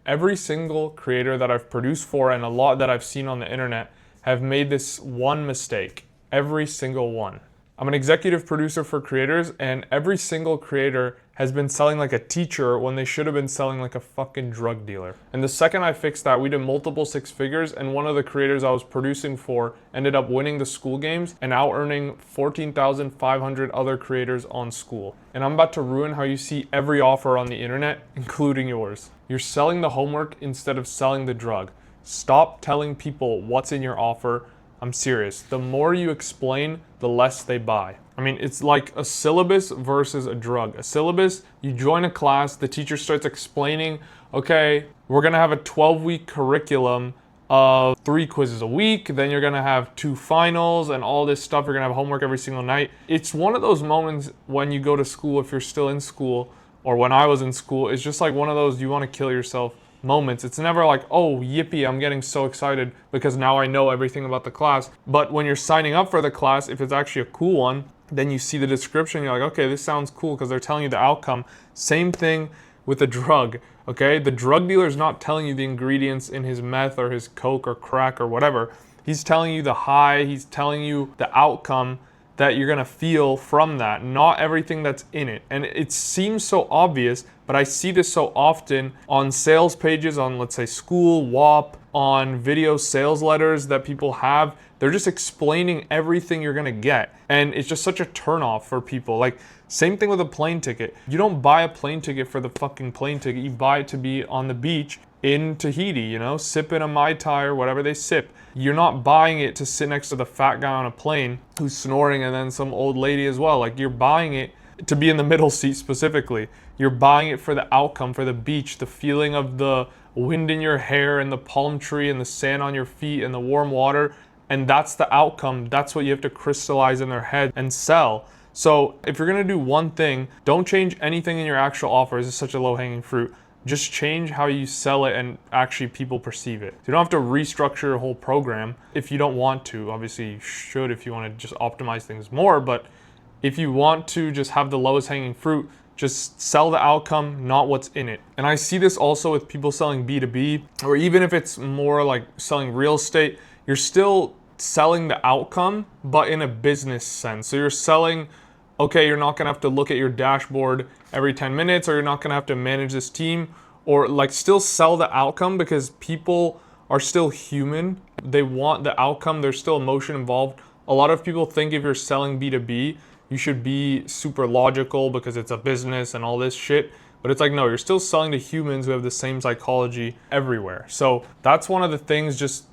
Every single creator that I've produced for and a lot that I've seen on the internet have made this one mistake. Every single one. I'm an executive producer for creators, and every single creator has been selling like a teacher when they should have been selling like a fucking drug dealer. And the second I fixed that, we did multiple six figures, and one of the creators I was producing for ended up winning the Skool games and out earning 14,500 other creators on Skool. And I'm about to ruin how you see every offer on the internet, including yours. You're selling the homework instead of selling the drug. Stop telling people what's in your offer. I'm serious. The more you explain, the less they buy. I mean, it's like a syllabus versus a drug. A syllabus, you join a class, the teacher starts explaining, okay, we're gonna have a 12-week curriculum of 3 quizzes a week, then you're gonna have 2 finals and all this stuff, you're gonna have homework every single night. It's one of those moments when you go to school, if you're still in school, or when I was in school, it's just like one of those you wanna kill yourself moments. It's never like, oh, yippee, I'm getting so excited because now I know everything about the class. But when you're signing up for the class, if it's actually a cool one, then you see the description, you're like, okay, this sounds cool because they're telling you the outcome. Same thing with a drug, okay? The drug dealer is not telling you the ingredients in his meth or his coke or crack or whatever. He's telling you the high, he's telling you the outcome that you're gonna feel from that, not everything that's in it. And it seems so obvious, but I see this so often on sales pages, on let's say Skool, Whop, on video sales letters that people have. They're just explaining everything you're gonna get. And it's just such a turnoff for people. Like, same thing with a plane ticket. You don't buy a plane ticket for the fucking plane ticket. You buy it to be on the beach in Tahiti, you know, sipping a Mai Tai or whatever they sip. You're not buying it to sit next to the fat guy on a plane who's snoring and then some old lady as well. Like, you're buying it to be in the middle seat specifically. You're buying it for the outcome, for the beach, the feeling of the wind in your hair and the palm tree and the sand on your feet and the warm water. And that's the outcome. That's what you have to crystallize in their head and sell. So if you're gonna do one thing, don't change anything in your actual offer. This is such a low-hanging fruit. Just change how you sell it and actually people perceive it. You don't have to restructure your whole program if you don't want to. Obviously you should if you want to just optimize things more, but if you want to just have the lowest hanging fruit, just sell the outcome, not what's in it. And I see this also with people selling B2B, or even if it's more like selling real estate, you're still selling the outcome, but in a business sense. So you're selling, okay, you're not gonna have to look at your dashboard every 10 minutes, or you're not gonna have to manage this team, or like still sell the outcome because people are still human. They want the outcome, there's still emotion involved. A lot of people think if you're selling B2B, you should be super logical because it's a business and all this shit. But it's like, no, you're still selling to humans who have the same psychology everywhere. So that's one of the things, just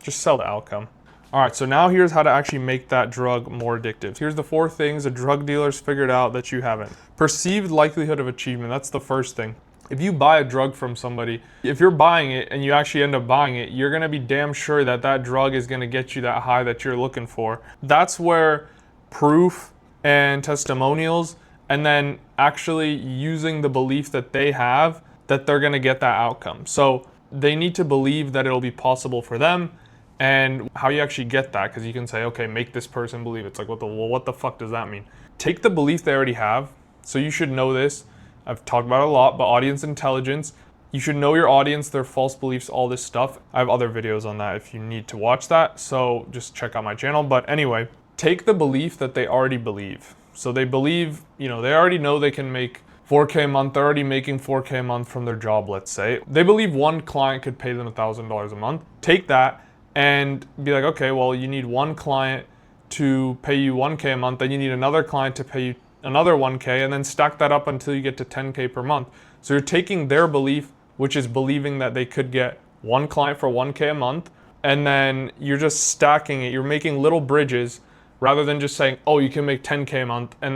sell the outcome. All right, so now here's how to actually make that drug more addictive. Here's the 4 things a drug dealer's figured out that you haven't. Perceived likelihood of achievement, that's the first thing. If you buy a drug from somebody, if you're buying it and you actually end up buying it, you're gonna be damn sure that that drug is gonna get you that high that you're looking for. That's where proof and testimonials, and then actually using the belief that they have that they're gonna get that outcome. So they need to believe that it'll be possible for them. And how you actually get that, because you can say, okay, make this person believe. It's like, what the fuck does that mean? Take the belief they already have. So you should know this. I've talked about it a lot, but audience intelligence. You should know your audience, their false beliefs, all this stuff. I have other videos on that if you need to watch that. So just check out my channel. But anyway, take the belief that they already believe. So they believe, you know, they already know they can make 4K a month. They're already making 4K a month from their job, let's say. They believe one client could pay them $1,000 a month. Take that and be like, okay, well, you need one client to pay you 1K a month, then you need another client to pay you another 1K, and then stack that up until you get to 10K per month. So you're taking their belief, which is believing that they could get one client for 1K a month, and then you're just stacking it. You're making little bridges rather than just saying, oh, you can make 10K a month, and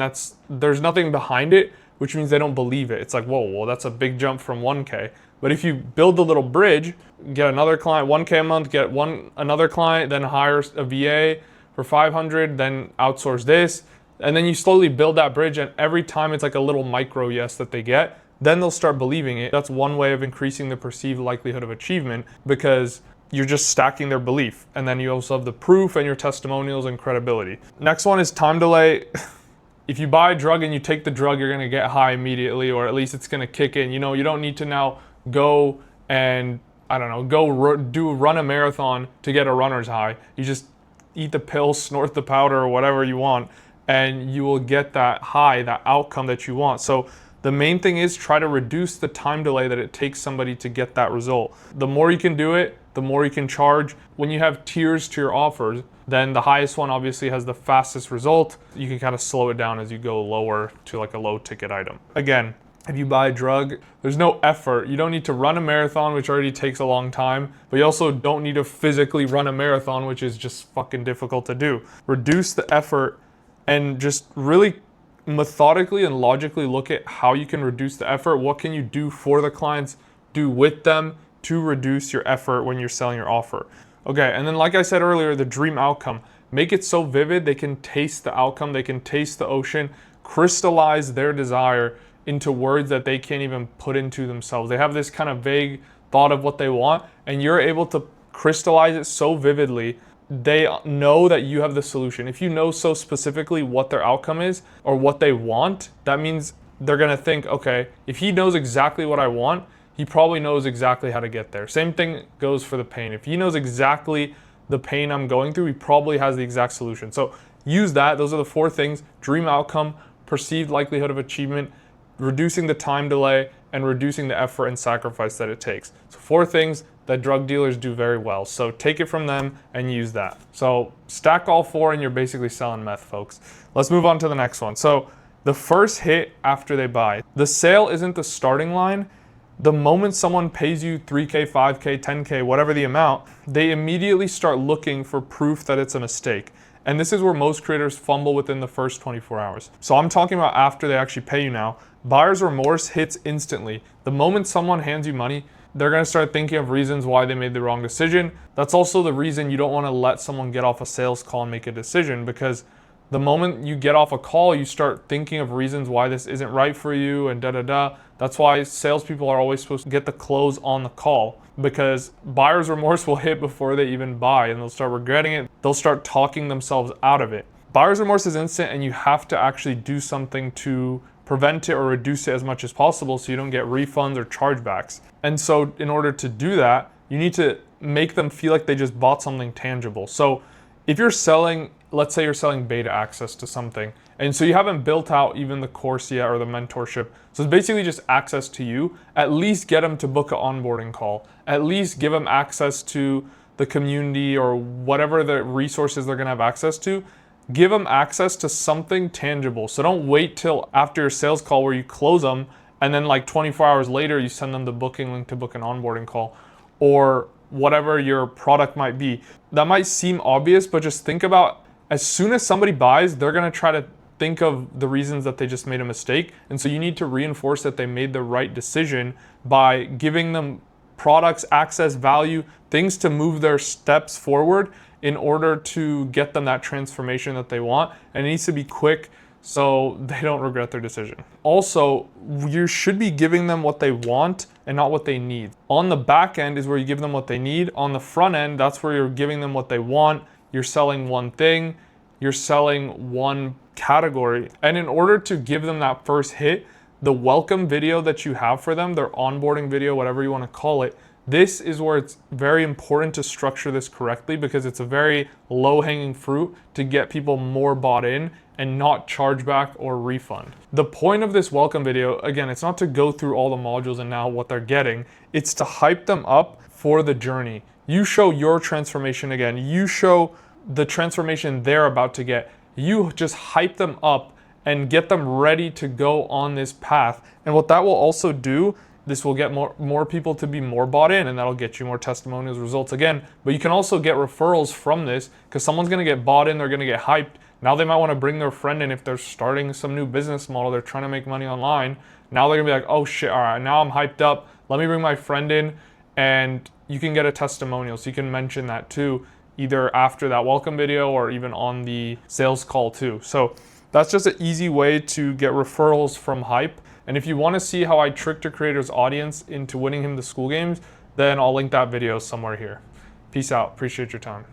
there's nothing behind it, which means they don't believe it. It's like, whoa, well, that's a big jump from 1K. But if you build a little bridge, get another client, 1K a month, get another client, then hire a VA for 500, then outsource this, and then you slowly build that bridge, and every time it's like a little micro yes that they get, then they'll start believing it. That's one way of increasing the perceived likelihood of achievement, because you're just stacking their belief. And then you also have the proof and your testimonials and credibility. Next one is time delay. If you buy a drug and you take the drug, you're gonna get high immediately, or at least it's gonna kick in. You know, you don't need to now go and, I don't know, run a marathon to get a runner's high. You just eat the pill, snort the powder, or whatever you want, and you will get that high, that outcome that you want. So the main thing is try to reduce the time delay that it takes somebody to get that result. The more you can do it, the more you can charge. When you have tiers to your offers, then the highest one obviously has the fastest result. You can kind of slow it down as you go lower to like a low ticket item. Again, if you buy a drug, there's no effort. You don't need to run a marathon, which already takes a long time, but you also don't need to physically run a marathon, which is just fucking difficult to do. Reduce the effort and just really methodically and logically look at how you can reduce the effort. What can you do for the clients, do with them to reduce your effort when you're selling your offer? Okay, and then like I said earlier, the dream outcome. Make it so vivid they can taste the outcome, they can taste the ocean, crystallize their desire into words that they can't even put into themselves. They have this kind of vague thought of what they want, and you're able to crystallize it so vividly, they know that you have the solution. If you know so specifically what their outcome is or what they want, that means they're gonna think, okay, if he knows exactly what I want, he probably knows exactly how to get there. Same thing goes for the pain. If he knows exactly the pain I'm going through, he probably has the exact solution. So use that. Those are the 4 things: dream outcome, perceived likelihood of achievement, reducing the time delay, and reducing the effort and sacrifice that it takes. So 4 things that drug dealers do very well. So take it from them and use that. So stack all 4 and you're basically selling meth, folks. Let's move on to the next one. So the first hit after they buy. The sale isn't the starting line. The moment someone pays you 3K, 5K, 10K, whatever the amount, they immediately start looking for proof that it's a mistake. And this is where most creators fumble within the first 24 hours. So I'm talking about after they actually pay you now. Buyer's remorse hits instantly. The moment someone hands you money, they're gonna start thinking of reasons why they made the wrong decision. That's also the reason you don't wanna let someone get off a sales call and make a decision, because the moment you get off a call, you start thinking of reasons why this isn't right for you and da-da-da. That's why salespeople are always supposed to get the close on the call, because buyer's remorse will hit before they even buy and they'll start regretting it. They'll start talking themselves out of it. Buyer's remorse is instant and you have to actually do something to prevent it or reduce it as much as possible so you don't get refunds or chargebacks. And so in order to do that, you need to make them feel like they just bought something tangible. So if you're selling, let's say you're selling beta access to something, and so you haven't built out even the course yet or the mentorship, so it's basically just access to you, at least get them to book an onboarding call. At least give them access to the community or whatever the resources they're gonna have access to. Give them access to something tangible. So don't wait till after your sales call where you close them and then like 24 hours later you send them the booking link to book an onboarding call, or whatever your product might be. That might seem obvious, but just think about, as soon as somebody buys, they're gonna try to think of the reasons that they just made a mistake. And so you need to reinforce that they made the right decision by giving them products, access, value, things to move their steps forward in order to get them that transformation that they want. And it needs to be quick so they don't regret their decision. Also, you should be giving them what they want and not what they need. On the back end is where you give them what they need. On the front end, that's where you're giving them what they want. You're selling one thing, you're selling one category. And in order to give them that first hit, the welcome video that you have for them, their onboarding video, whatever you want to call it, this is where it's very important to structure this correctly, because it's a very low-hanging fruit to get people more bought in and not charge back or refund. The point of this welcome video, again, it's not to go through all the modules and now what they're getting, it's to hype them up for the journey. You show your transformation again, you show the transformation they're about to get. You just hype them up and get them ready to go on this path. And what that will also do, this will get more people to be more bought in, and that'll get you more testimonials, results again. But you can also get referrals from this, because someone's gonna get bought in, they're gonna get hyped. Now they might wanna bring their friend in if they're starting some new business model, they're trying to make money online. Now they're gonna be like, oh shit, all right, now I'm hyped up. Let me bring my friend in, and you can get a testimonial. So you can mention that too, either after that welcome video or even on the sales call too. So that's just an easy way to get referrals from hype. And if you want to see how I tricked a creator's audience into winning him the Skool games, then I'll link that video somewhere here. Peace out. Appreciate your time.